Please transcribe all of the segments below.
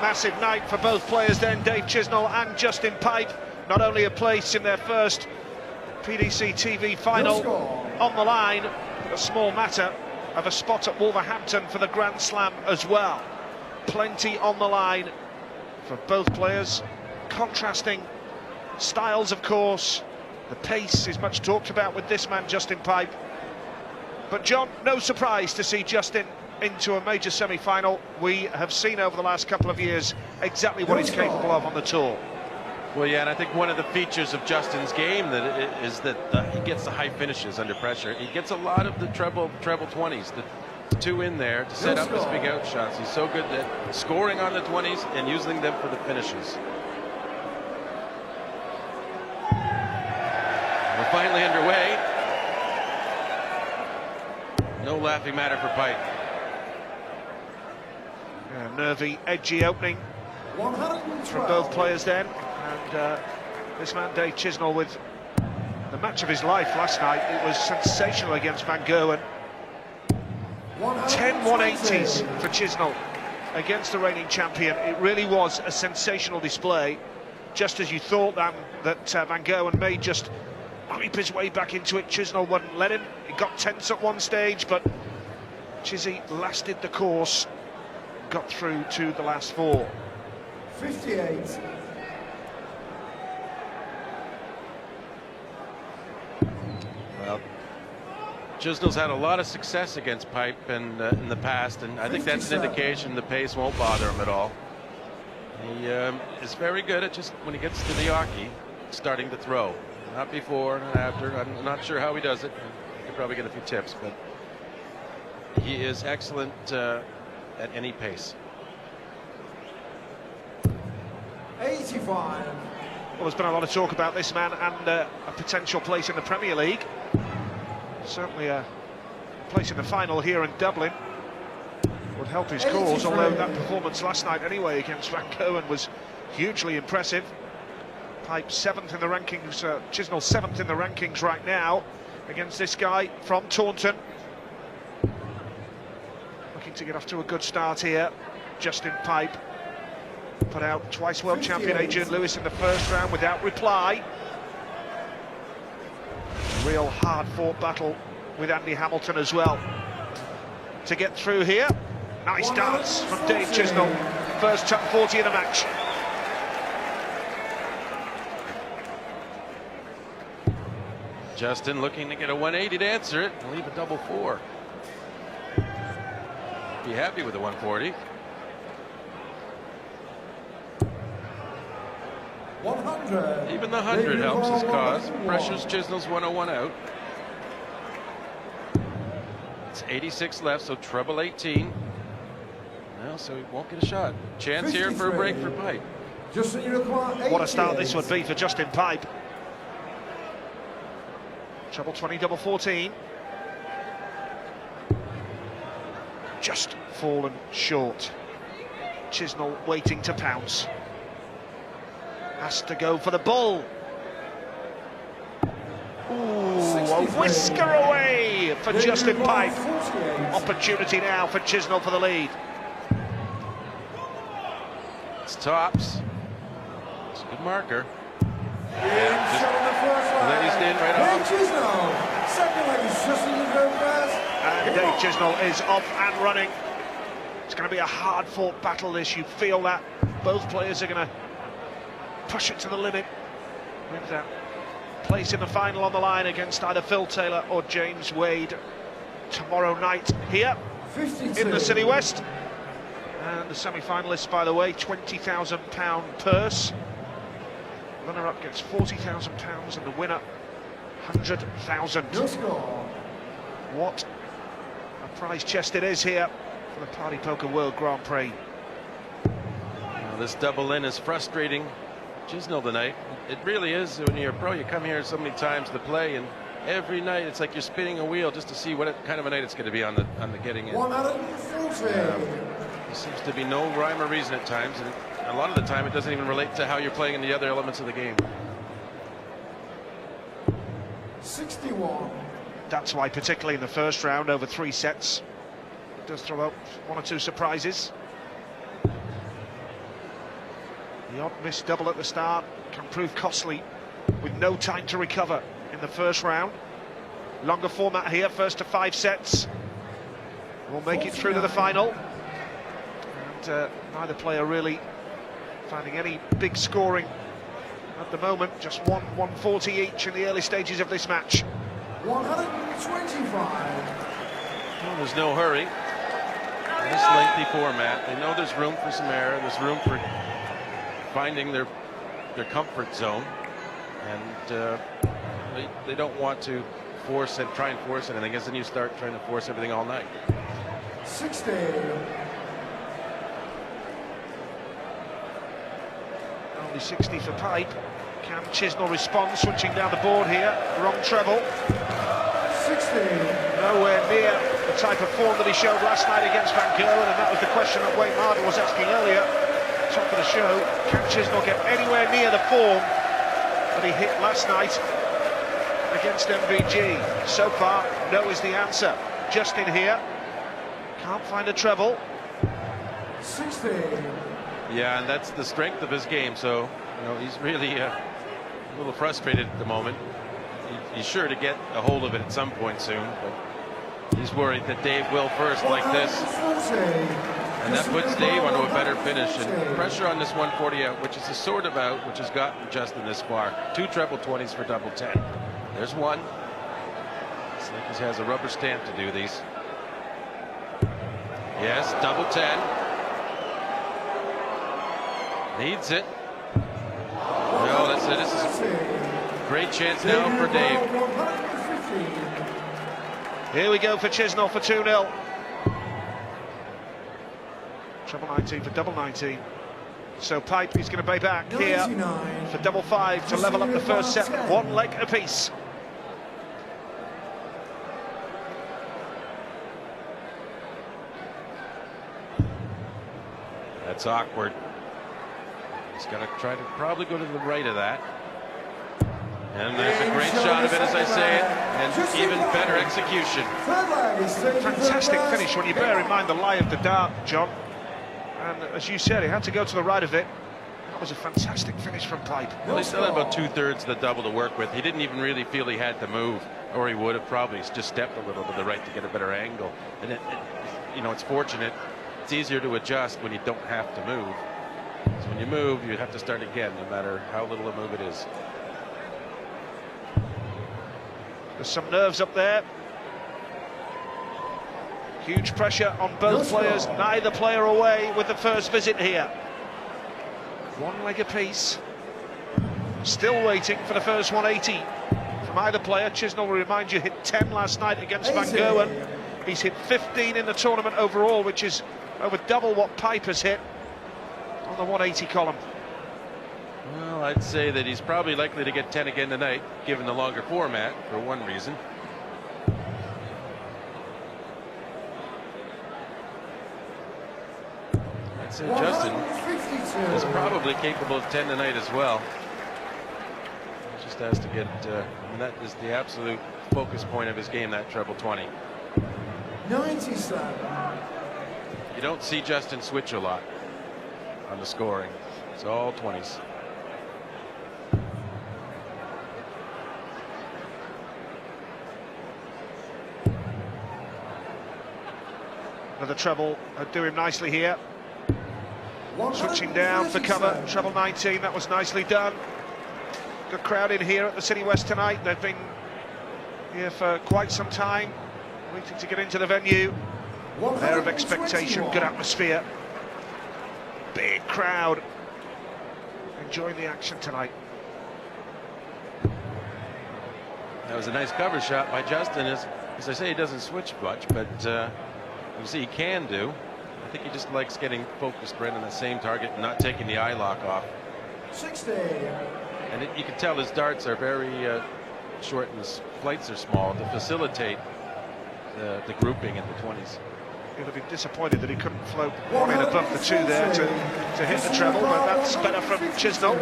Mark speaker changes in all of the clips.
Speaker 1: Massive night for both players then, Dave Chisnall and Justin Pipe. Not only a place in their first PDC TV final on the line, but a small matter of a spot at Wolverhampton for the Grand Slam as well. Plenty on the line for both players. Contrasting styles, of course. The pace is much talked about with this man, Justin Pipe. But John, no surprise to see Justin into a major semi-final. We have seen over the last couple of years exactly what he's capable of on the tour.
Speaker 2: Well, yeah, and I think one of the features of Justin's game is that he gets the high finishes under pressure. He gets a lot of the treble 20s, the two in there to set up his big out shots. He's so good at scoring on the 20s and using them for the finishes. We're finally underway. No laughing matter for Pipe.
Speaker 1: Yeah, nervy, edgy opening from both players then. And this man, Dave Chisnall, with the match of his life last night. It was sensational against Van Gerwen. 10 180s for Chisnall against the reigning champion. It really was a sensational display. Just as you thought that Van Gerwen may just creep his way back into it, Chisnall wouldn't let him. He got tense at one stage, but Chizzy lasted the course, got through to the last four.
Speaker 3: 58.
Speaker 2: Well, Chisnall's had a lot of success against Pipe in the past, and I think that's an indication the pace won't bother him at all. He is very good at just when he gets to the hockey, starting to throw. Not before, not after. I'm not sure how he does it. You could probably get a few tips, but he is excellent at any pace.
Speaker 3: 85.
Speaker 1: Well, there's been a lot of talk about this man and a potential place in the Premier League. Certainly a place in the final here in Dublin would help his cause, although that performance last night anyway against Van Gerwen was hugely impressive. Pipe 7th in the rankings, Chisnall 7th in the rankings right now against this guy from Taunton. Looking to get off to a good start here. Justin Pipe put out twice world champion Adrian Lewis in the first round without reply. Real hard-fought battle with Andy Hamilton as well to get through here. Nice dance from Dave Chisnall. First top 40 in the match.
Speaker 2: Justin looking to get a 180 to answer it and leave a double 4. Be happy with the 140.
Speaker 3: 100.
Speaker 2: Even the 100 helps his cause. Pressures Chisnall's 101 out. It's 86 left, so treble 18. Well, so he won't get a shot. Chance here for a break for Pipe.
Speaker 1: What a start this would be for Justin Pipe. Treble 20, double 14. Just fallen short. Chisnall waiting to pounce. Has to go for the ball. Ooh, a whisker away for Justin Pipe. Opportunity now for Chisnall for the lead.
Speaker 2: It's tops. It's a good marker.
Speaker 3: Then
Speaker 2: he's in right off.
Speaker 3: Chisnall. Second leg is just a little bit fast.
Speaker 1: And Dave Chisnall is off and running. It's going to be a hard-fought battle this. You feel that. Both players are going to push it to the limit with that place in the final on the line against either Phil Taylor or James Wade tomorrow night here
Speaker 3: 52.
Speaker 1: in the City West. And the semi-finalists, by the way, £20,000 purse. Runner-up gets £40,000 and the winner £100,000. What a prize chest it is here for the Party Poker World Grand Prix.
Speaker 2: Well, this double in is frustrating Chisnall tonight. It really is. When you're a pro, you come here so many times to play, and every night it's like you're spinning a wheel just to see what kind of a night it's going to be on the getting in.
Speaker 3: 140.
Speaker 2: There seems to be no rhyme or reason at times, and a lot of the time it doesn't even relate to how you're playing in the other elements of the game.
Speaker 3: 61.
Speaker 1: That's why, particularly in the first round, over 3 sets, it does throw out one or two surprises. The odd missed double at the start can prove costly with no time to recover in the first round. Longer format here, first to 5 sets. Will make it through to the final. And neither player really finding any big scoring at the moment. Just 140 each in the early stages of this match.
Speaker 3: 125.
Speaker 2: Well, there's no hurry. This lengthy format, they know there's room for some error. There's room for finding their comfort zone, and they don't want to try and force anything, because then you start trying to force everything all night.
Speaker 3: 60.
Speaker 1: Only 60 for Pipe. Can Chisnall respond? Switching down the board here. Wrong treble.
Speaker 3: 60.
Speaker 1: Nowhere near the type of form that he showed last night against Van Gerwen, and that was the question that Wayne Mardle was asking earlier. Top of the show. Can Chisnall get anywhere near the form that he hit last night against MVG? So far, no is the answer. Justin here. Can't find a treble.
Speaker 3: 60.
Speaker 2: Yeah, and that's the strength of his game. So, he's really a little frustrated at the moment. He's sure to get a hold of it at some point soon, but he's worried that Dave will first like this. And that puts Dave onto a better finish, and pressure on this 140 out, which is the sort of out which has gotten Justin this far. 2 treble 20s for double 10. There's one. It's like he has a rubber stamp to do these. Yes, double 10. Needs it. No, that's it. This is a great chance now for Dave.
Speaker 1: Here we go for Chisnall for 2-0. Treble 19 for double 19. So Pipe is going to be back here for double 5 to level up the first set, 1 leg apiece.
Speaker 2: That's awkward. He's got to try to probably go to the right of that. And there's a great shot of it, as I say it, and even better execution.
Speaker 1: Fantastic finish when you bear in mind the lie of the dart, John. And as you said, he had to go to the right of it. That was a fantastic finish from Pipe.
Speaker 2: Well, he still had about 2/3 of the double to work with. He didn't even really feel he had to move, or he would have probably just stepped a little to the right to get a better angle. And it's fortunate. It's easier to adjust when you don't have to move. So when you move, you have to start again, no matter how little a move it is.
Speaker 1: There's some nerves up there. Huge pressure on both players. Neither player away with the first visit here. 1 leg apiece. Still waiting for the first 180 from either player. Chisnall, will remind you, hit 10 last night against Van Gerwen. He's hit 15 in the tournament overall, which is over double what Pipe has hit on the 180 column.
Speaker 2: Well, I'd say that he's probably likely to get 10 again tonight, given the longer format, for one reason. I'd say Justin is probably capable of 10 tonight as well. He just has to get, and that is the absolute focus point of his game, that treble 20.
Speaker 3: 97.
Speaker 2: You don't see Justin switch a lot on the scoring. It's all 20s.
Speaker 1: Another treble do him nicely here. Switching down for cover, treble 19, that was nicely done. Good crowd in here at the City West tonight. They've been here for quite some time, waiting to get into the venue. An air of expectation, good atmosphere. Big crowd enjoying the action tonight.
Speaker 2: That was a nice cover shot by Justin. As I say, he doesn't switch much, but you see he can do. I think he just likes getting focused right on the same target and not taking the eye lock off.
Speaker 3: 60.
Speaker 2: And you can tell his darts are very short and his flights are small to facilitate the grouping in the 20s.
Speaker 1: He'll have been disappointed that he couldn't float one in above the 2 there to hit the treble, but that's better from Chisnall.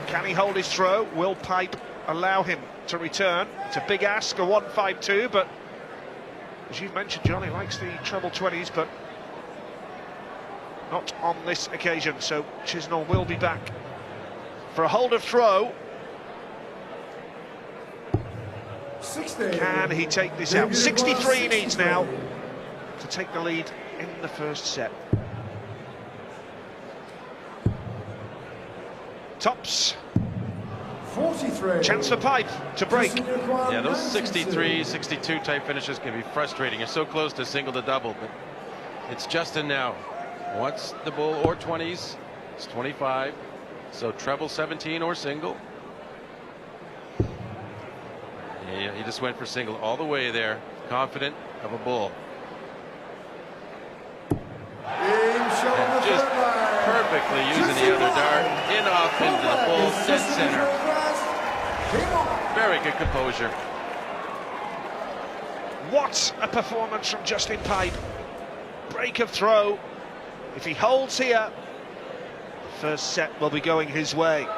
Speaker 1: Can he hold his throw? Will Pipe allow him to return? It's a big ask, a 1-5-2, but as you've mentioned, John, he likes the treble 20s, but not on this occasion. So Chisnall will be back for a hold of throw.
Speaker 3: 60.
Speaker 1: Can he take this out? 63 he needs now to take the lead in the first set. Tops.
Speaker 3: 43.
Speaker 1: Chance for Pipe to break.
Speaker 2: Yeah, those 63, 62 type finishes can be frustrating. You're so close to single to double, but it's Justin now. Wants the bull or 20s. It's 25. So treble 17 or single. Yeah, he just went for single all the way there. Confident of a bull. And just perfectly using the other dart. In off into the bull, dead center. Very good composure.
Speaker 1: What a performance from Justin Pipe. Break of throw. If he holds here, the first set will be going his way.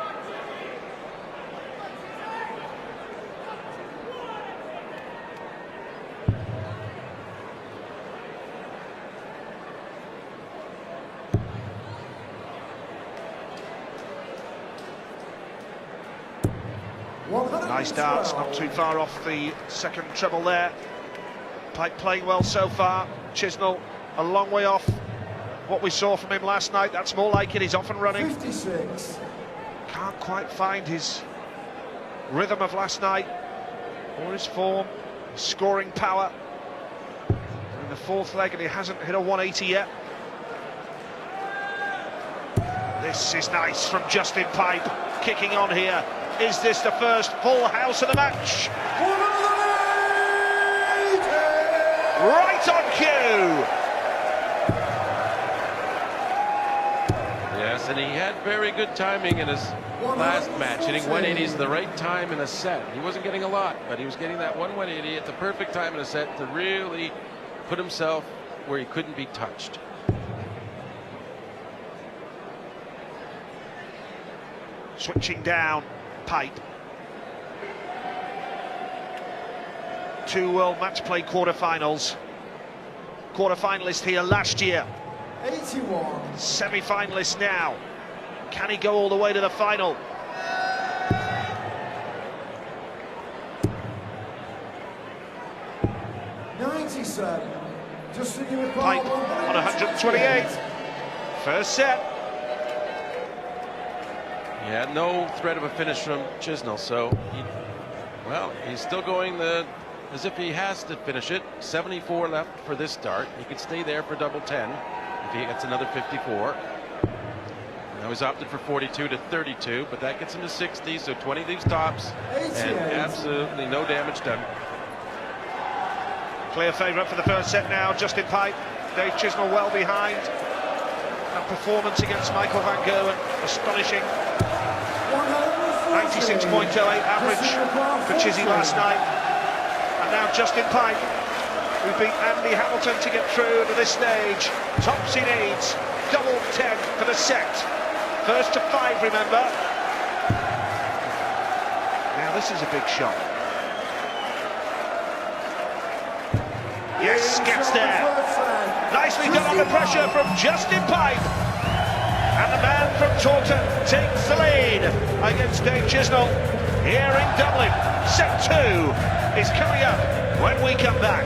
Speaker 1: Nice darts, not too far off the second treble there. Pipe playing well so far. Chisnall a long way off what we saw from him last night. That's more like it. He's off and running.
Speaker 3: 56.
Speaker 1: Can't quite find his rhythm of last night or his form, his scoring power. In the fourth leg, and he hasn't hit a 180 yet. This is nice from Justin Pipe, kicking on here. Is this the first full house of the match? Right on cue!
Speaker 2: Yes, and he had very good timing in his last match, hitting 180s at the right time in a set. He wasn't getting a lot, but he was getting that 180 at the perfect time in a set to really put himself where he couldn't be touched.
Speaker 1: Switching down, Pipe. 2 World Match Play quarterfinals. Quarterfinalist here last year.
Speaker 3: 81.
Speaker 1: Semi-finalist now. Can he go all the way to the final? Pipe on 128. First set.
Speaker 2: He had no threat of a finish from Chisnall, so he's still going as if he has to finish it. 74 left for this start. He could stay there for double 10 if he gets another 54. Now he's opted for 42 to 32, but that gets him to 60, so 20 leaves tops, and absolutely no damage done.
Speaker 1: Clear favourite for the first set now, Justin Pipe. Dave Chisnall well behind. That performance against Michael van Gerwen, astonishing. 96.08 average for Chizzy last night. And now Justin Pipe, who beat Andy Hamilton to get through to this stage. Tops he needs, double 10 for the set. First to 5, remember. Now this is a big shot. Yes, gets there. Nicely done under pressure from Justin Pipe. And the man from Taunton takes the lead against Dave Chisnall here in Dublin. Set 2 is coming up when we come back.